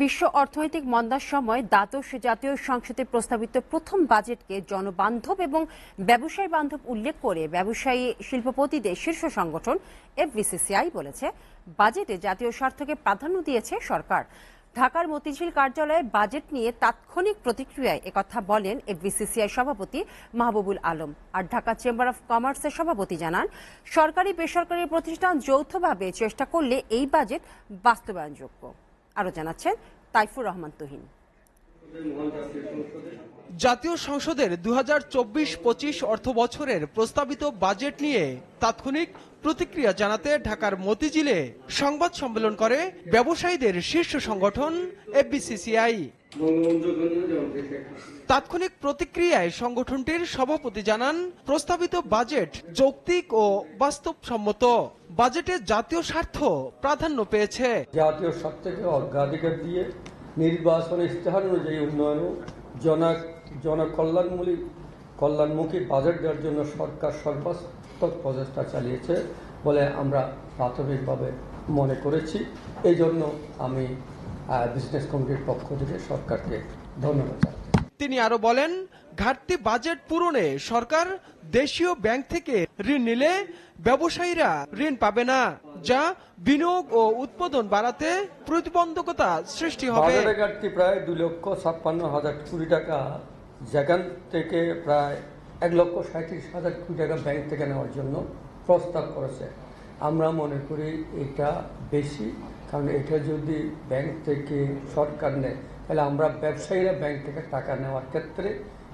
বিশ্ব অর্থনৈতিক মন্দার সময় দ্বাদশ জাতীয় সংসদে প্রস্তাবিত প্রথম বাজেটকে জনবান্ধব এবং ব্যবসায়ী বান্ধব উল্লেখ করে ব্যবসায়ী শিল্পপতিদের শীর্ষ সংগঠন এফবিসিসিআই বলেছে, বাজেটে জাতীয় স্বার্থকে প্রাধান্য দিয়েছে সরকার। ঢাকার মতিঝিল কার্যালয়ে বাজেট নিয়ে তাৎক্ষণিক প্রতিক্রিয়ায় একথা বলেন এফবিসিসিআই সভাপতি মাহবুবুল আলম। আর ঢাকা চেম্বার অব কমার্সের সভাপতি জানান, সরকারি বেসরকারি প্রতিষ্ঠান যৌথভাবে চেষ্টা করলে এই বাজেট বাস্তবায়নযোগ্য। আরো জানাচ্ছেন তাইফুর রহমান তুহিন। জাতীয় সংসদের 2024-25 অর্থ বছরের প্রস্তাবিত বাজেট নিয়ে তাৎক্ষণিক প্রতিক্রিয়া জানাতে ঢাকার মতিঝিলে সংবাদ সম্মেলন করে ব্যবসায়ীদের শীর্ষ সংগঠন এফবিসিসিআই। তাৎক্ষণিক প্রতিক্রিয়ায় সংগঠনটির সভাপতি জানান, প্রস্তাবিত বাজেট যৌক্তিক ও বাস্তবসম্মত। বাজেটে জাতীয় স্বার্থ প্রাধান্য পেয়েছে। জাতীয় স্বার্থকে অগ্রাধিকার দিয়ে নির্বাচন ইস্তেহার অনুযায়ী উন্নয়ন কল্যাণমুখী বাজেট দেওয়ার জন্য সরকার সর্বাত্মক প্রচেষ্টা চালিয়েছে বলে আমরা প্রাথমিকভাবে মনে করেছি। এই জন্য আমি বিজনেস কমিটির পক্ষ থেকে সরকারকে ধন্যবাদ জানাই। তিনি আরো বলেন, ঘাটতি বাজেট পূরণে সরকার দেশীয় ব্যাংক থেকে ঋণ নিলে ব্যবসায়ীরা ঋণ পাবে না, যা বিনিয়োগ ও উৎপাদন বাড়াতে প্রতিবন্ধকতা সৃষ্টি হবে। ঘাটতি প্রায় 2,56,000 কোটি টাকা, যেখান থেকে প্রায় 1,37,000 কোটি টাকা ব্যাংক থেকে নেওয়ার জন্য প্রস্তাব করেছে। আমরা মনে করি এটা বেশি, কারণ এটা যদি ব্যাংক থেকে সরকার নেয় তাহলে আমরা ব্যবসায়ীরা ব্যাংক থেকে টাকা নেওয়ার ক্ষেত্রে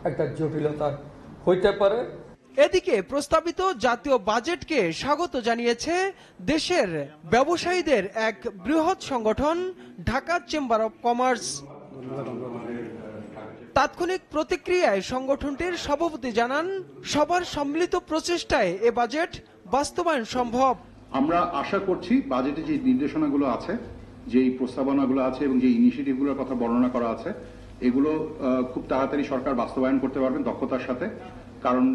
একটা জটিলতা হইতে পারে। এদিকে প্রস্তাবিত জাতীয় বাজেটকে স্বাগত জানিয়েছে দেশের ব্যবসায়ীদের এক বৃহৎ সংগঠন ঢাকা চেম্বার অব কমার্স। তাৎক্ষণিক প্রতিক্রিয়ায় সংগঠনটির সভাপতি জানান, সবার সম্মিলিত প্রচেষ্টায় এ বাজেট বাস্তবায়ন সম্ভব। আমরা আশা করছি বাজেটে যে নির্দেশনাগুলো আছে, যেই প্রস্তাবনাগুলো আছে এবং যে ইনিশিয়েটিভগুলোর কথা বর্ণনা করা আছে, এগুলো খুব তাড়াতাড়ি সরকার বাস্তবায়ন করতে পারবেন দক্ষতার সাথে, কারণ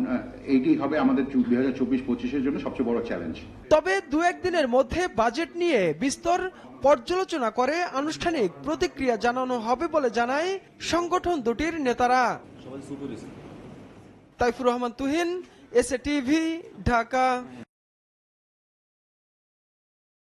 এইটি হবে আমাদের 2024-25-এর জন্য সবচেয়ে বড় চ্যালেঞ্জ। তবে 2-1 দিনের মধ্যে বাজেট নিয়ে বিস্তর পর্যালোচনা করে আনুষ্ঠানিক প্রতিক্রিয়া জানানো হবে বলে জানায় সংগঠন দুটির নেতারা। Taifur Rahman Tuhin, SA TV, Dhaka.